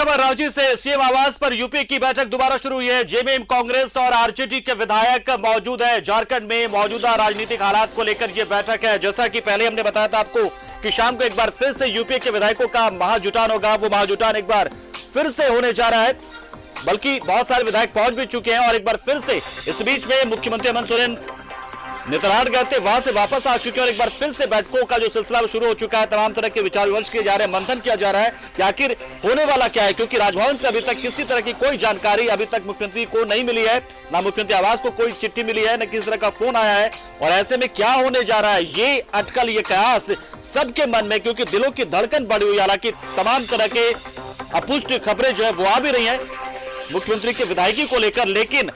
खबर रांची से। सीएम आवास पर यूपी की बैठक दोबारा शुरू हुई है। जेएमएम, कांग्रेस और आरजेडी के विधायक मौजूद है। झारखंड में मौजूदा राजनीतिक हालात को लेकर यह बैठक है। जैसा कि पहले हमने बताया था आपको कि शाम को एक बार फिर से यूपी के विधायकों का महाजुटान होगा। वो महाजुटान एक बार फिर से होने जा रहा है, बल्कि बहुत सारे विधायक पहुंच भी चुके हैं और एक बार फिर से इस बीच में मुख्यमंत्री हेमंत सोरेन नेतरहाट गए थे, वहां से वापस आ चुके हैं और एक बार फिर से बैठकों का जो सिलसिला शुरू हो चुका है। तमाम तरह के विचार विमर्श किए जा रहे हैं, मंथन किया जा रहा है कि आखिर होने वाला क्या है, क्योंकि राजभवन से अभी तक किसी तरह की कोई जानकारी अभी तक मुख्यमंत्री को नहीं मिली है। ना मुख्यमंत्री आवास को कोई चिट्ठी मिली है, न किसी तरह का फोन आया है। और ऐसे में क्या होने जा रहा है, ये अटकल, ये कयास सबके मन में, क्योंकि दिलों की धड़कन बढ़ी हुई। हालांकि तमाम तरह के अपुष्ट खबरें जो है वो आ भी रही है मुख्यमंत्री की विधायकी को लेकर, लेकिन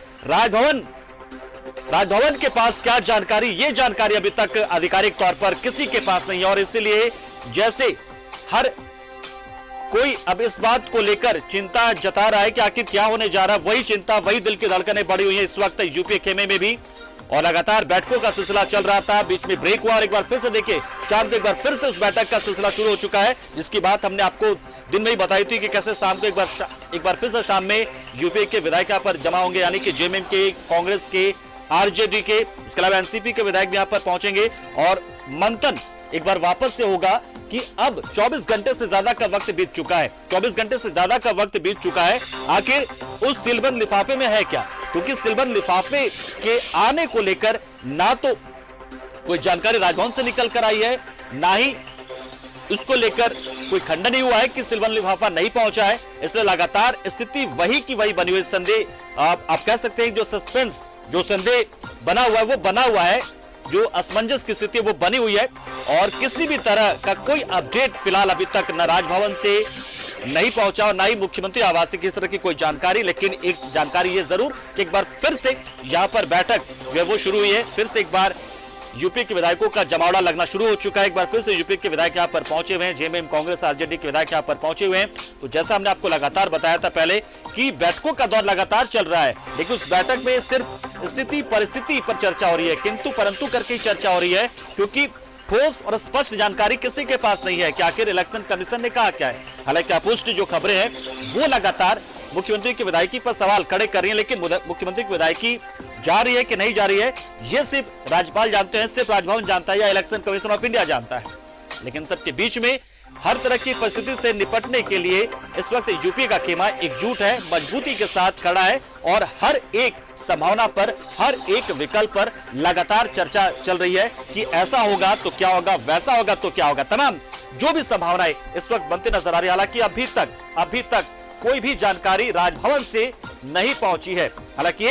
राजभवन के पास क्या जानकारी, ये जानकारी अभी तक आधिकारिक तौर पर किसी के पास नहीं है। और इसलिए जैसे हर कोई अब इस बात को लेकर चिंता जता रहा है कि आखिर क्या होने जा रहा है, वही चिंता, वही दिल की धड़कनें बढ़ी हुई है इस वक्त यूपी खेमे में भी। और लगातार बैठकों का सिलसिला चल रहा था, बीच में ब्रेक हुआ और एक बार फिर से देखिए शाम को एक बार फिर से उस बैठक का सिलसिला शुरू हो चुका है, जिसकी बात हमने आपको दिन में ही बताई थी कि कैसे शाम को एक बार फिर से शाम में यूपी के विधायक यहाँ पर जमा होंगे, यानी कि जेएमएम के, कांग्रेस के, आरजेडी के, इसके अलावा एनसीपी के विधायक भी यहां पर पहुंचेंगे और मंथन एक बार वापस से होगा कि अब 24 घंटे से ज्यादा का वक्त बीत चुका है। 24 घंटे से ज्यादा का वक्त बीत चुका है, आखिर उस सिलबंद लिफाफे में है क्या, क्योंकि सिलबंद लिफाफे के आने को लेकर ना तो कोई जानकारी राजभवन से निकल कर आई है, ना ही उसको लेकर कोई खंडन ही हुआ है कि सिलबंद लिफाफा नहीं पहुंचा है। इसलिए लगातार स्थिति वही की वही बनी हुई। संदेह आप कह सकते हैं, जो सस्पेंस, जो संदेह बना हुआ है वो बना हुआ है, जो असमंजस की स्थिति वो बनी हुई है। और किसी भी तरह का कोई अपडेट फिलहाल अभी तक न राजभवन से नहीं पहुंचा और ना ही मुख्यमंत्री आवास से किसी तरह की कोई जानकारी। लेकिन एक जानकारी ये जरूर कि एक बार फिर से यहां पर बैठक जो है वो शुरू हुई है। फिर से एक बार यूपी के विधायकों का जमावड़ा लगना शुरू हो चुका है। एक बार फिर से यूपी के विधायक यहां पर पहुंचे हुए हैं, जेएमएम, कांग्रेस, आरजेडी के विधायक यहां पर पहुंचे हुए हैं। तो जैसा हमने आपको लगातार बताया था पहले कि बैठकों का दौर लगातार चल रहा है, लेकिन उस बैठक में सिर्फ स्थिति परिस्थिति पर चर्चा हो रही है, किंतु परंतु करके चर्चा हो रही है, क्योंकि ठोस और स्पष्ट जानकारी किसी के पास नहीं है कि आखिर इलेक्शन कमीशन ने कहा क्या है। हालांकि अपुष्ट जो खबरें हैं वो लगातार मुख्यमंत्री की विधायकी पर सवाल खड़े कर रही है, लेकिन मुख्यमंत्री की विधायकी जा रही है कि नहीं जा रही है, ये सिर्फ राज्यपाल जानते हैं, सिर्फ राजभवन जानता है या इलेक्शन कमीशन ऑफ इंडिया जानता है। लेकिन सबके बीच में हर तरह की परिस्थिति से निपटने के लिए इस वक्त यूपी का खेमा एकजुट है, मजबूती के साथ खड़ा है और हर एक संभावना पर, हर एक विकल्प पर लगातार चर्चा चल रही है कि ऐसा होगा तो क्या होगा, वैसा होगा तो क्या होगा। तमाम जो भी संभावनाएं इस वक्त बनती नजर आ रही है। हालांकि अभी तक कोई भी जानकारी राजभवन से नहीं पहुंची है। हालांकि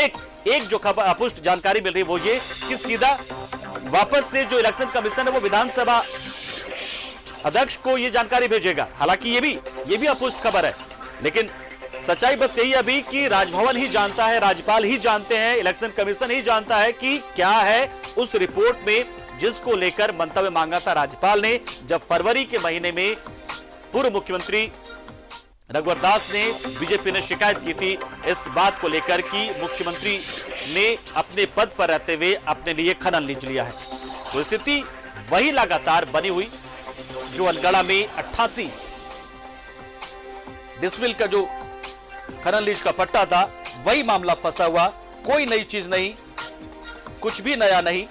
एक जो खबर अपुष्ट जानकारी मिल रही है वो ये कि सीधा वापस से जो इलेक्शन कमीशन है वो विधानसभा अध्यक्ष को ये जानकारी भेजेगा। हालांकि ये भी अपुष्ट खबर है, लेकिन सच्चाई बस यही अभी कि राजभवन ही जानता है, राज्यपाल ही जानते हैं, इलेक्शन कमीशन ही जानता है कि क्या है उस रिपोर्ट में, जिसको लेकर मंतव्य मांगा था राज्यपाल ने जब फरवरी के महीने में पूर्व मुख्यमंत्री रघुवर दास ने, बीजेपी ने शिकायत की थी इस बात को लेकर कि मुख्यमंत्री ने अपने पद पर रहते हुए अपने लिए खनन लीज लिया है। तो स्थिति वही लगातार बनी हुई, जो अनगढ़ा में 88 डिसमिल का जो खनन लीज का पट्टा था, वही मामला फंसा हुआ, कोई नई चीज नहीं, कुछ भी नया नहीं।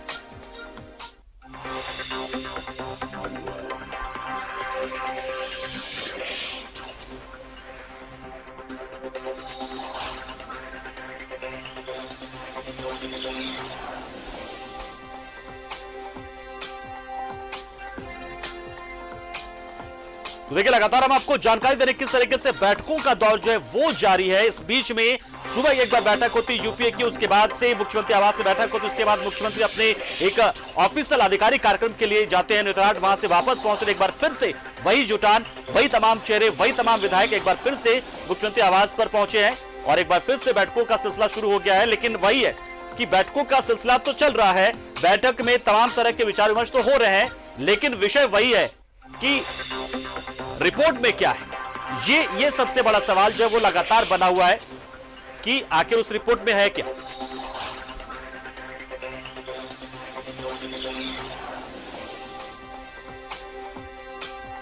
तो देखिए लगातार हम आपको जानकारी दे रहे किस तरीके से बैठकों का दौर जो है वो जारी है। इस बीच में सुबह एक बार बैठक होती है यूपीए की, उसके बाद से मुख्यमंत्री आवास से बैठक होती है, उसके बाद मुख्यमंत्री अपने एक ऑफिशियल आधिकारिक कार्यक्रम के लिए जाते हैं नेतरहाट, वहां से वापस पहुंचते एक बार फिर से वही जुटान, वही तमाम चेहरे, वही तमाम विधायक एक बार फिर से मुख्यमंत्री आवास पर पहुंचे हैं और एक बार फिर से बैठकों का सिलसिला शुरू हो गया है। लेकिन वही है कि बैठकों का सिलसिला तो चल रहा है, बैठक में तमाम तरह के विचार विमर्श तो हो रहे हैं, लेकिन विषय वही है कि रिपोर्ट में क्या है। ये सबसे बड़ा सवाल जो है वो लगातार बना हुआ है कि आखिर उस रिपोर्ट में है क्या।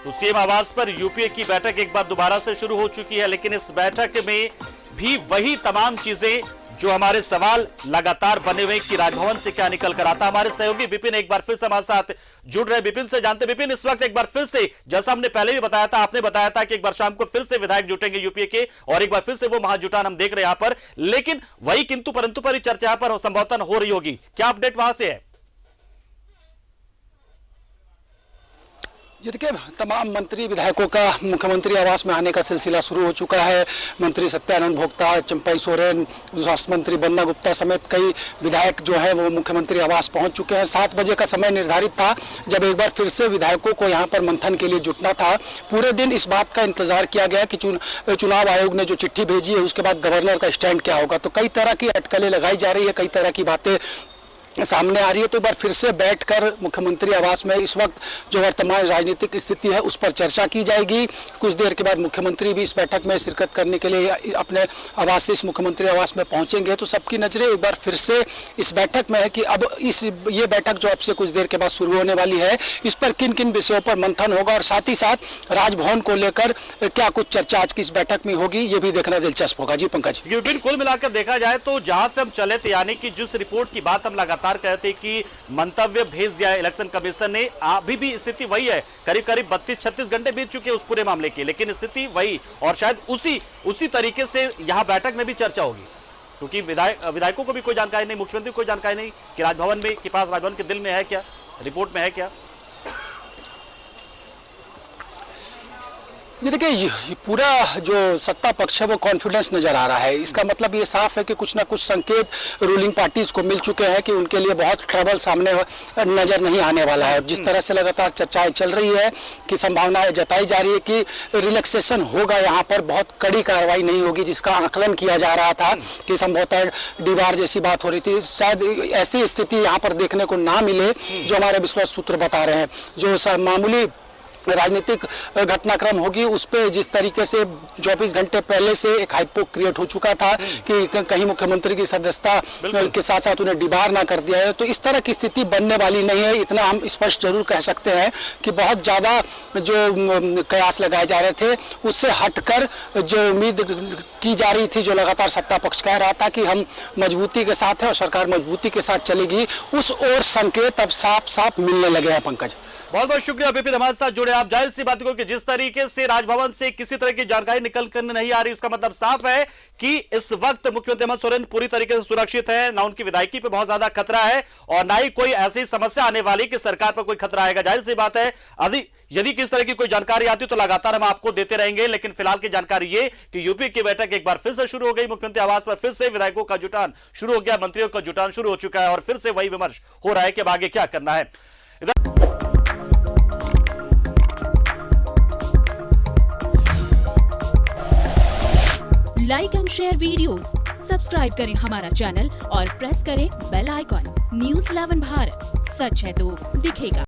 तो सीएम आवास पर यूपीए की बैठक एक बार दोबारा से शुरू हो चुकी है, लेकिन इस बैठक में भी वही तमाम चीजें जो हमारे सवाल लगातार बने हुए कि राजभवन से क्या निकल कर आता। हमारे सहयोगी विपिन एक बार फिर से हमारे साथ जुड़ रहे। विपिन से जानते, विपिन इस वक्त एक बार फिर से, जैसा हमने पहले भी बताया था, आपने बताया था कि एक बार शाम को फिर से विधायक जुटेंगे यूपीए के और एक बार फिर से वो महाजुटान हम देख रहे हैं यहां पर, लेकिन वही किंतु परंतु पर ही चर्चा यहां पर संभवतः हो रही होगी। क्या अपडेट वहां से है? ये देखिए, तमाम मंत्री विधायकों का मुख्यमंत्री आवास में आने का सिलसिला शुरू हो चुका है। मंत्री सत्यानंद भोक्ता, चंपई सोरेन, स्वास्थ्य मंत्री बन्ना गुप्ता समेत कई विधायक जो है वो मुख्यमंत्री आवास पहुंच चुके हैं। 7 बजे का समय निर्धारित था जब एक बार फिर से विधायकों को यहां पर मंथन के लिए जुटना था। पूरे दिन इस बात का इंतजार किया गया कि चुनाव आयोग ने जो चिट्ठी भेजी है उसके बाद गवर्नर का स्टैंड क्या होगा। तो कई तरह की अटकलें लगाई जा रही है, कई तरह की बातें सामने आ रही है। तो एक बार फिर से बैठकर मुख्यमंत्री आवास में इस वक्त जो वर्तमान राजनीतिक स्थिति है उस पर चर्चा की जाएगी। कुछ देर के बाद मुख्यमंत्री भी इस बैठक में शिरकत करने के लिए अपने आवास से इस मुख्यमंत्री आवास में पहुंचेंगे। तो सबकी नजरें एक बार फिर से इस बैठक में है कि अब ये बैठक जो अब से कुछ देर के बाद शुरू होने वाली है, इस पर किन किन विषयों पर मंथन होगा और साथ ही साथ राजभवन को लेकर क्या कुछ चर्चा आज की इस बैठक में होगी, ये भी देखना दिलचस्प होगा। जी पंकज। कुल मिलाकर देखा जाए तो जहां से हम चले थे, यानी कि जिस रिपोर्ट की बात हम लगातार कहते कि मंतव्य भेज दिया इलेक्शन कमीशन ने, अभी भी स्थिति वही है। करीब करीब 32-36 घंटे बीत चुके हैं उस पूरे मामले की, लेकिन स्थिति वही और शायद उसी तरीके से यहां बैठक में भी चर्चा होगी, क्योंकि विधायकों को भी कोई जानकारी नहीं, मुख्यमंत्री को कोई जानकारी नहीं कि राजभवन में के पास, राजभवन के दिल में है क्या, रिपोर्ट में है क्या। ये देखिए, ये पूरा जो सत्ता पक्ष है वो कॉन्फिडेंस नजर आ रहा है। इसका मतलब ये साफ है कि कुछ ना कुछ संकेत रूलिंग पार्टीज को मिल चुके हैं कि उनके लिए बहुत ट्रबल सामने नजर नहीं आने वाला है। जिस तरह से लगातार चर्चाएं चल रही है कि संभावनाएं जताई जा रही है कि रिलैक्सेशन होगा, यहाँ पर बहुत कड़ी कार्रवाई नहीं होगी, जिसका आकलन किया जा रहा था कि संभवतः डीबार जैसी बात हो रही थी। शायद ऐसी स्थिति यहाँ पर देखने को ना मिले जो हमारे विश्वास सूत्र बता रहे हैं। जो मामूली राजनीतिक घटनाक्रम होगी उस पे जिस तरीके से 24 घंटे पहले से एक हाइपो क्रिएट हो चुका था कि कहीं मुख्यमंत्री की सदस्यता के साथ साथ उन्हें डिबार ना कर दिया है, तो इस तरह की स्थिति बनने वाली नहीं है। इतना हम स्पष्ट जरूर कह सकते हैं कि बहुत ज़्यादा जो कयास लगाए जा रहे थे उससे हटकर जो उम्मीद की जा रही थी, जो लगातार सत्ता पक्ष कह रहा था कि हम मजबूती के साथ है और सरकार मजबूती के साथ चलेगी, उस ओर संकेत अब साफ साफ मिलने लगे हैं। पंकज, बहुत बहुत शुक्रिया विपिन, हमारे साथ जुड़े। आप जाहिर सी बात को कि जिस तरीके से राजभवन से किसी तरह की जानकारी निकल कर नहीं आ रही, उसका मतलब साफ है कि इस वक्त मुख्यमंत्री हेमंत सोरेन पूरी तरीके से सुरक्षित है, ना उनकी विधायकी पे बहुत ज्यादा खतरा है और ना ही कोई ऐसी समस्या आने वाली कि सरकार पर कोई खतरा आएगा। जाहिर सी बात है, यदि किस तरह की कोई जानकारी आती तो लगातार हम आपको देते रहेंगे, लेकिन फिलहाल की जानकारी ये कि यूपी की बैठक एक बार फिर से शुरू हो गई। मुख्यमंत्री आवास पर फिर से विधायकों का जुटान शुरू हो गया, मंत्रियों का जुटान शुरू हो चुका है और फिर से वही विमर्श हो रहा है कि अब आगे क्या करना है। Like and share videos, subscribe करें हमारा चैनल और प्रेस करें बेल आइकॉन। न्यूज़ 11 भारत, सच है तो दिखेगा।